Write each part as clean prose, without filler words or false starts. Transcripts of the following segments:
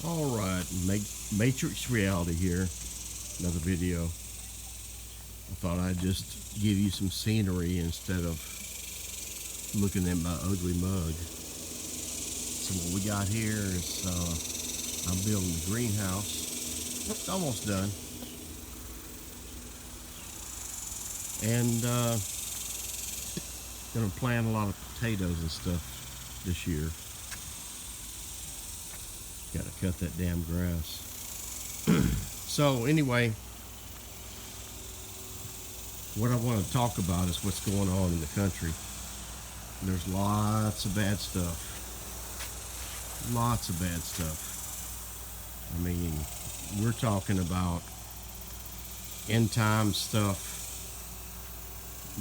All right, Matrix Reality here. Another video. I thought I'd just give you some scenery instead of looking at my ugly mug. So what we got here is I'm building the greenhouse. It's almost done, and gonna plant a lot of potatoes and stuff this year. Got to cut that damn grass. So anyway, what I want to talk about is what's going on in the country. There's lots of bad stuff. Lots of bad stuff. I mean, we're talking about end time stuff.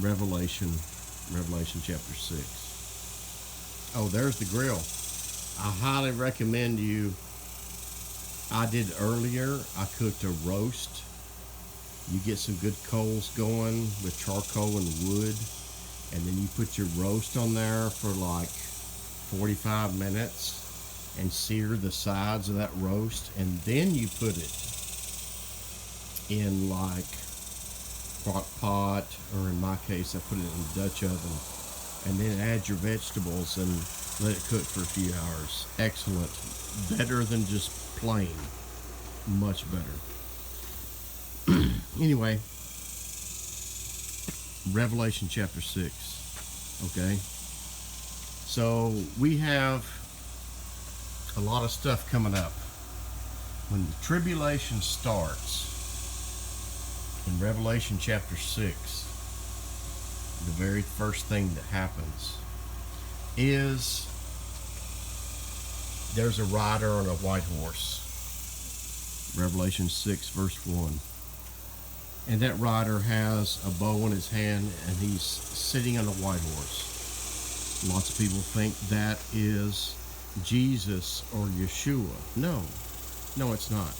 Revelation chapter 6. Oh, there's the grill. I highly recommend you. I did earlier, I cooked a roast. You get some good coals going with charcoal and wood, and then you put your roast on there for like 45 minutes and sear the sides of that roast, and then you put it in like crock pot, or in my case I put it in the Dutch oven, and then add your vegetables and let it cook for a few hours. Excellent. Better than just plain. Much better. Anyway, Revelation chapter 6. Okay? So we have a lot of stuff coming up. When the tribulation starts in Revelation chapter 6, the very first thing that happens is there's a rider on a white horse. Revelation 6 verse 1. And that rider has a bow in his hand, and he's sitting on a white horse. Lots of people think that is Jesus or Yeshua. No, it's not.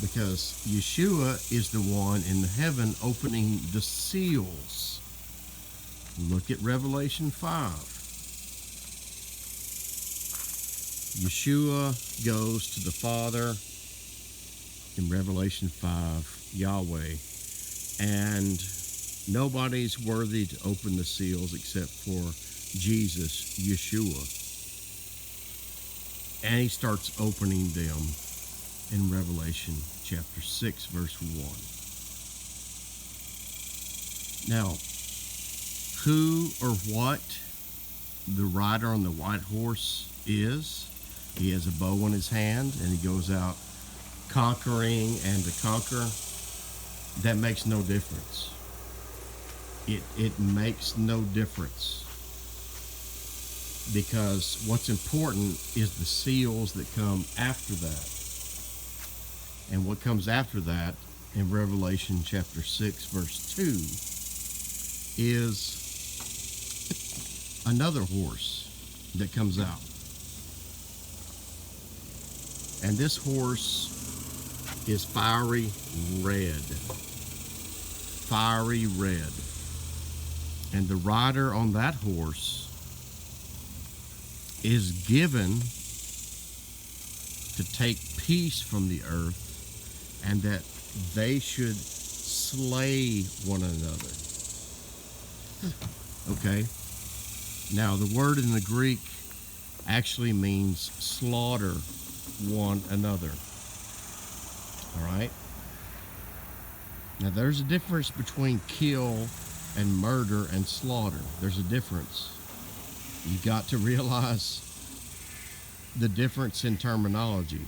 Because Yeshua is the one in heaven opening the seals. Look at Revelation 5. Yeshua goes to the Father in Revelation 5, Yahweh, and nobody's worthy to open the seals except for Jesus, Yeshua. And he starts opening them in Revelation chapter 6, verse 1. Now, who or what the rider on the white horse is? He has a bow in his hand, and he goes out conquering and to conquer. That makes no difference. It makes no difference, because what's important is the seals that come after that. And what comes after that in Revelation chapter 6 verse 2 is another horse that comes out. And this horse is fiery red. Fiery red. And the rider on that horse is given to take peace from the earth, and that they should slay one another. Okay? Now, the word in the Greek actually means slaughter one another. All right? Now, there's a difference between kill and murder and slaughter. There's a difference. You got to realize the difference in terminology.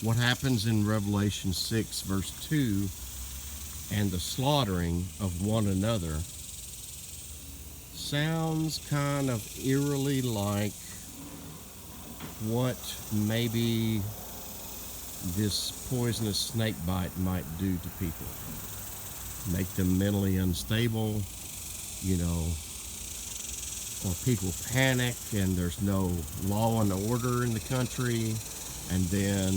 What happens in Revelation 6 verse 2 and the slaughtering of one another sounds kind of eerily like what maybe this poisonous snake bite might do to people. Make them mentally unstable, or people panic and there's no law and order in the country, and then,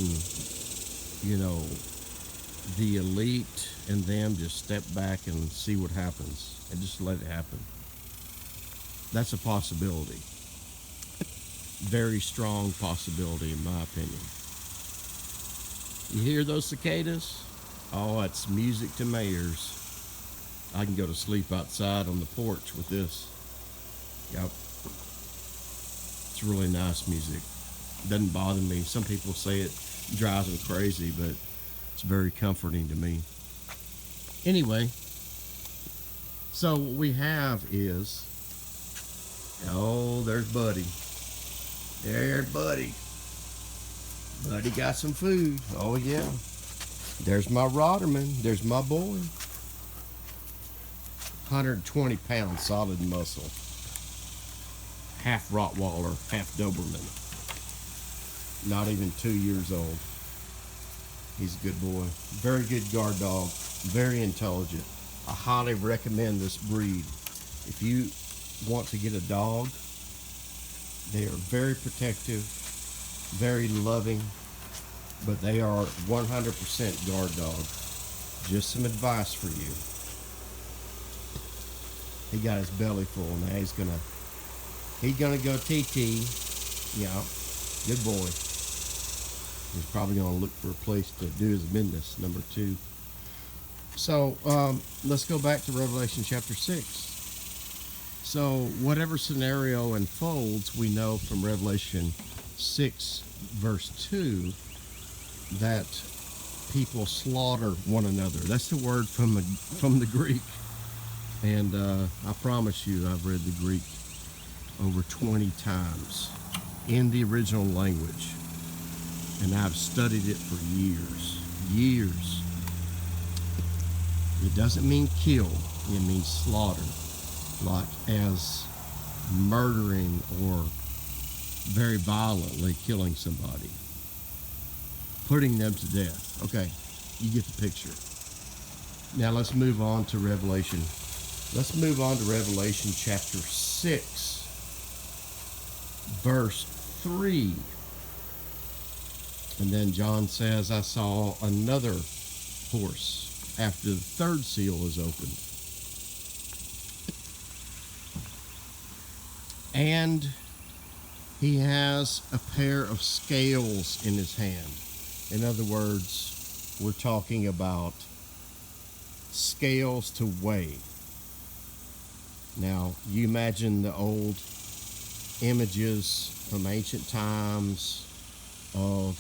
the elite and them just step back and see what happens and just let it happen. That's a possibility. very strong possibility, in my opinion. You hear those cicadas? Oh, it's music to my ears. I can go to sleep outside on the porch with this. Yep. It's really nice music. Doesn't bother me. Some people say it drives them crazy, but it's very comforting to me. Anyway, so what we have is, oh, there's Buddy. There's Buddy. Buddy got some food. Oh, yeah. There's my Rotterman. There's my boy. 120 pounds solid muscle. Half Rottweiler, half Doberman. Not even 2 years old. He's a good boy. Very good guard dog. Very intelligent. I highly recommend this breed. If you want to get a dog, they are very protective, very loving, but they are 100% guard dog. Just some advice for you. He got his belly full. Now he's gonna go TT. Yeah, good boy. He's probably gonna look for a place to do his business. Number 2. So let's go back to Revelation chapter 6. So whatever scenario unfolds, we know from Revelation 6 verse 2 that people slaughter one another. That's the word from the Greek. And I promise you, I've read the Greek over 20 times in the original language. And I've studied it for years. Years. It doesn't mean kill. It means slaughter. Like as murdering or very violently killing somebody. Putting them to death. Okay, you get the picture. Now let's move on to Revelation. Let's move on to Revelation chapter 6, verse 3. And then John says, I saw another horse after the third seal is opened. And he has a pair of scales in his hand. In other words, we're talking about scales to weigh. Now, you imagine the old images from ancient times of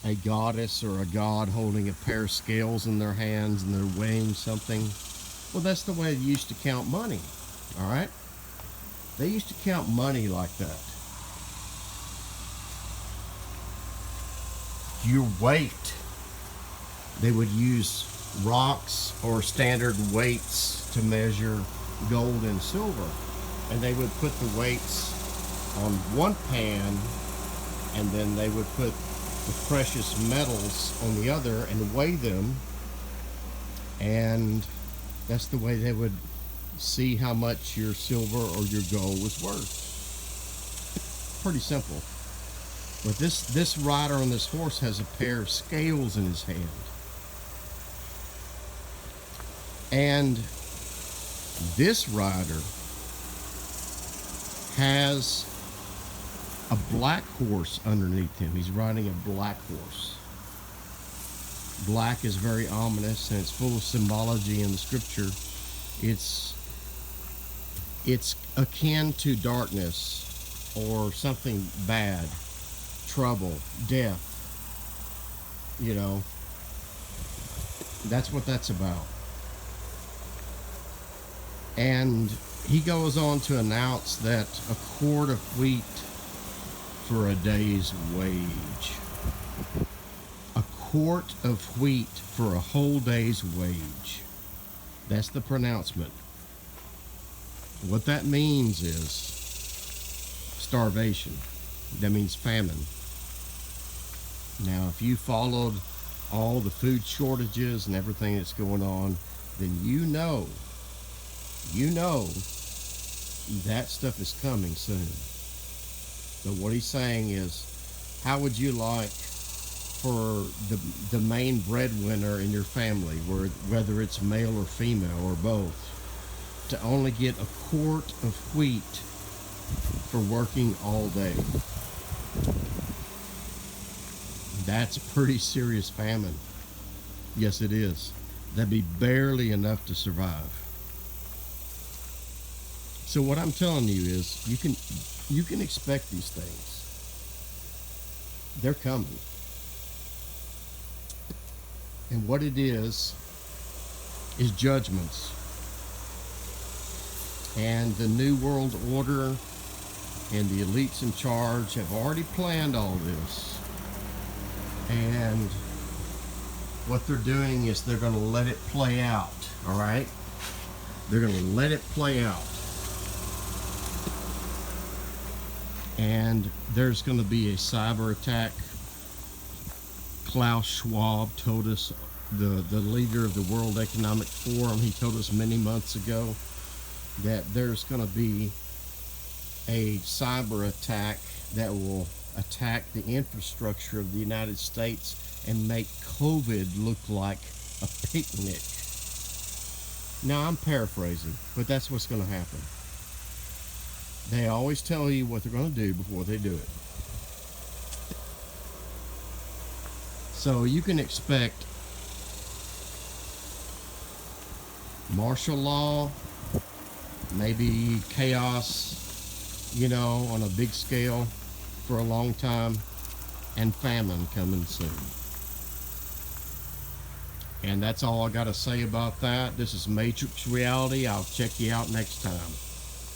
a goddess or a god holding a pair of scales in their hands and they're weighing something. Well, that's the way they used to count money, all right? They used to count money like that. Your weight. They would use rocks or standard weights to measure gold and silver. And they would put the weights on one pan, and then they would put the precious metals on the other and weigh them. And that's the way they would see how much your silver or your gold was worth. Pretty simple. But this rider on this horse has a pair of scales in his hand. And this rider has a black horse underneath him. He's riding a black horse. Black is very ominous, and it's full of symbology in the scripture. It's akin to darkness or something bad, trouble, death. You know, that's what that's about. And he goes on to announce that a quart of wheat for a day's wage. A quart of wheat for a whole day's wage. That's the pronouncement. What that means is starvation. That means famine. Now, if you followed all the food shortages and everything that's going on, then you know that stuff is coming soon. So what he's saying is, how would you like for the main breadwinner in your family, whether it's male or female or both, to only get a quart of wheat for working all day. That's a pretty serious famine. Yes, it is. That'd be barely enough to survive. So what I'm telling you is you can expect these things. They're coming. And what it is judgments. And the New World Order and the elites in charge have already planned all this. And what they're doing is they're going to let it play out, all right? They're going to let it play out. And there's going to be a cyber attack. Klaus Schwab told us, the leader of the World Economic Forum, he told us many months ago that there's going to be a cyber attack that will attack the infrastructure of the United States and make COVID look like a picnic. Now, I'm paraphrasing, but that's what's going to happen. They always tell you what they're going to do before they do it. So you can expect martial law, maybe chaos, on a big scale for a long time, and famine coming soon. And that's all I got to say about that. This is Matrix Reality. I'll check you out next time.